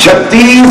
36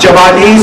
44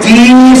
30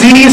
30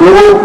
2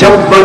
56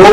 2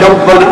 56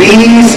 20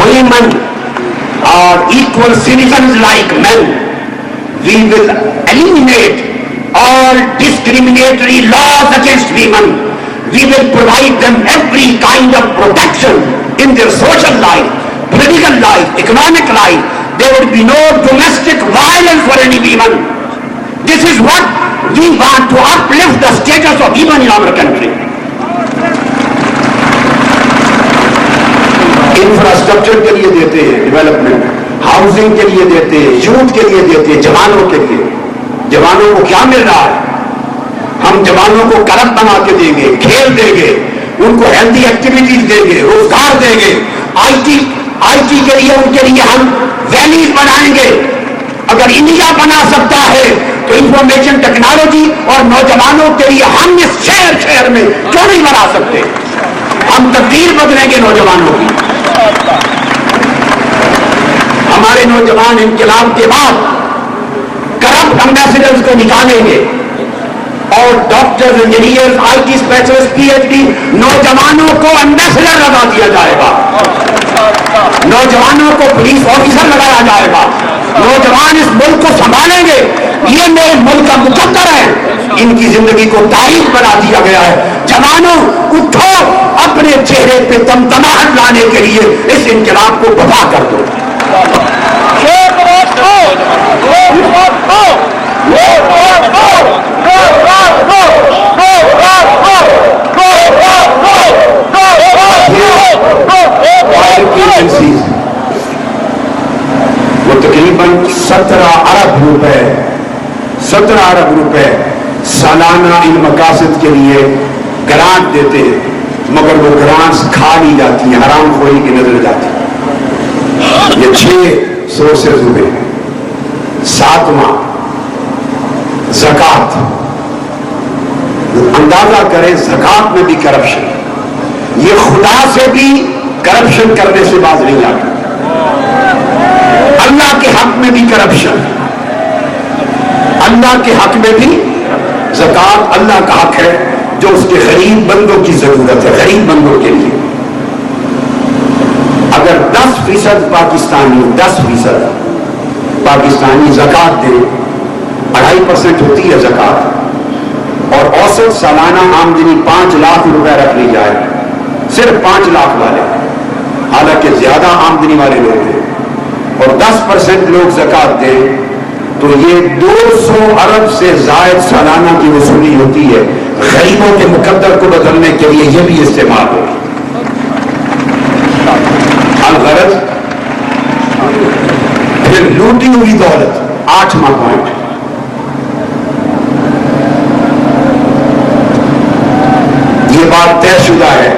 Women are equal citizens like men. We will eliminate all discriminatory laws against women. we will provide them every kind of protection in their social life, political life, economic life. There would be no domestic violence for any women. This is what we want to uplift the status of women in our country. Infrastructure کے لیے دیتے ہیں development, housing کے لیے دیتے ہیں, youth کے لیے دیتے ہیں, جوانوں کے لیے. جوانوں کو کیا مل رہا ہے؟ ہم جوانوں کو کرم بنا کے دیں گے, کھیل دیں گے, ان کو ہیلتھی ایکٹیویٹیز دیں گے, روزگار دیں گے. آئی ٹی کے لیے ان کے لیے ہم ویلیز بنائیں گے. اگر انڈیا بنا سکتا ہے تو انفارمیشن ٹیکنالوجی اور نوجوانوں کے لیے ہم اس شہر میں کیوں نہیں بنا سکتے؟ ہم تقدیر بدلیں گے نوجوانوں کی. ہمارے نوجوان انقلاب کے بعد کرپٹ امبیسڈرز کو نکالیں گے اور doctor, engineer, I T specialist, P H D نوجوانوں کو امبیسڈر لگا دیا جائے گا. نوجوانوں کو پولیس آفیسر لگایا جائے گا. نوجوان اس ملک کو سنبھالیں گے. یہ میرے ملک کا مقدر ہے. ان کی زندگی کو تاریخ بنا دیا گیا ہے. جوانوں اٹھو, اپنے چہرے پہ تمتماہٹ لانے کے لیے اس انقلاب کو وفا کر دو. وہ تقریباً 17 ارب روپے سالانہ ان مقاصد کے لیے گرانٹ دیتے ہیں, مگر وہ گرانٹس کھا لی جاتی ہیں, حرام خوری کی نظر جاتی ہے. یہ 6 سورسز ہوئے. 7واں زکات. اندازہ کریں زکات میں بھی کرپشن. یہ خدا سے بھی کرپشن کرنے سے باز نہیں آتا. اللہ کے حق میں بھی کرپشن. اللہ کے حق میں بھی زکات اللہ کا حق ہے جو اس کے غریب بندوں کی ضرورت ہے, غریب بندوں کے لیے. اگر 10% پاکستانی زکات دے, 2.5% ہوتی ہے زکات, اور اوسط سالانہ آمدنی 5 لاکھ روپے رکھ لی جائے, صرف 5 لاکھ والے, حالانکہ زیادہ آمدنی والے لوگ ہیں, اور 10% لوگ زکات دیں تو یہ 200 ارب سے زائد سالانہ کی وصولی ہوتی ہے. غریبوں کے مقدر کو بدلنے کے لیے یہ بھی استعمال ہوگی. الغرض پھر لوٹی ہوئی دولت. 8واں پوائنٹ, یہ بات طے شدہ ہے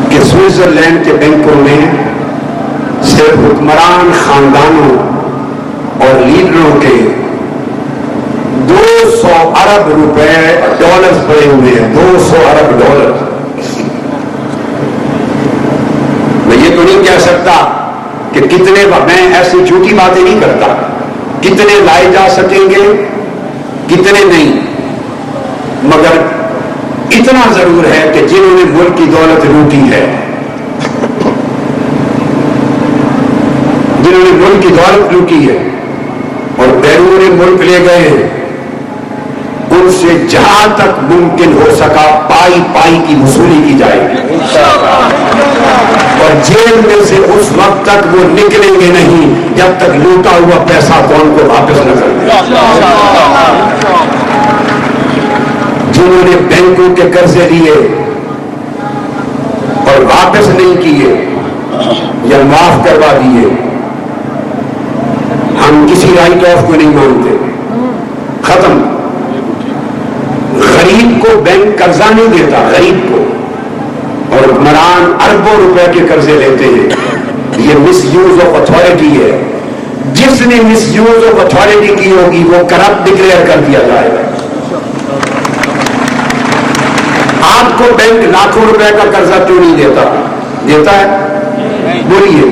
کہ سوئٹزرلینڈ کے بینکوں میں صرف حکمران خاندانوں اور لیڈروں کے 200 ارب روپے ڈالرز پڑے ہوئے ہیں. 200 ارب ڈالر. میں یہ تو نہیں کہہ سکتا کہ کتنے, میں ایسی جھوٹی باتیں نہیں کرتا, کتنے لائے جا سکیں گے کتنے نہیں, مگر اتنا ضرور ہے کہ جنہوں نے ملک کی دولت لوٹی ہے, جنہوں نے ملک کی دولت لوٹی ہے اور بیرون ملک لے گئے ہیں, ان سے جہاں تک ممکن ہو سکا پائی کی وصولی کی جائے گی, اور جیل میں سے اس وقت تک وہ نکلیں گے نہیں جب تک لوٹا ہوا پیسہ کون کو واپس نہ کر دے. جنہوں نے بینکوں کے قرضے لیے اور واپس نہیں کیے یا معاف کروا دیے, ہم کسی رائٹ آف کو نہیں مانتے. ختم. غریب کو بینک قرضہ نہیں دیتا, غریب کو, اور حکمران اربوں روپے کے قرضے لیتے ہیں. یہ مس یوز آف اتھارٹی ہے. جس نے مس یوز آف اتھارٹی کی ہوگی وہ کرپٹ ڈکلیئر کر دیا جائے گا. آپ کو بینک لاکھوں روپے کا قرضہ کیوں نہیں دیتا؟ دیتا ہے, بولیے.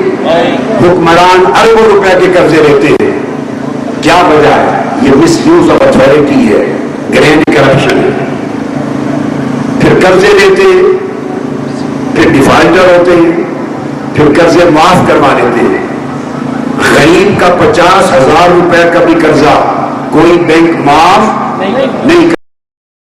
حکمران اربوں روپے کے قرضے لیتے ہیں, کیا وجہ ہے؟ یہ مس یوز آف اتھارٹی ہے, گرینڈ کرپشن ہے. پھر قرضے لیتے ہیں, پھر ڈیفالٹر ہوتے ہیں, پھر قرضے معاف کروا لیتے ہیں. غریب کا 50,000 روپے کا بھی قرضہ کوئی بینک معاف نہیں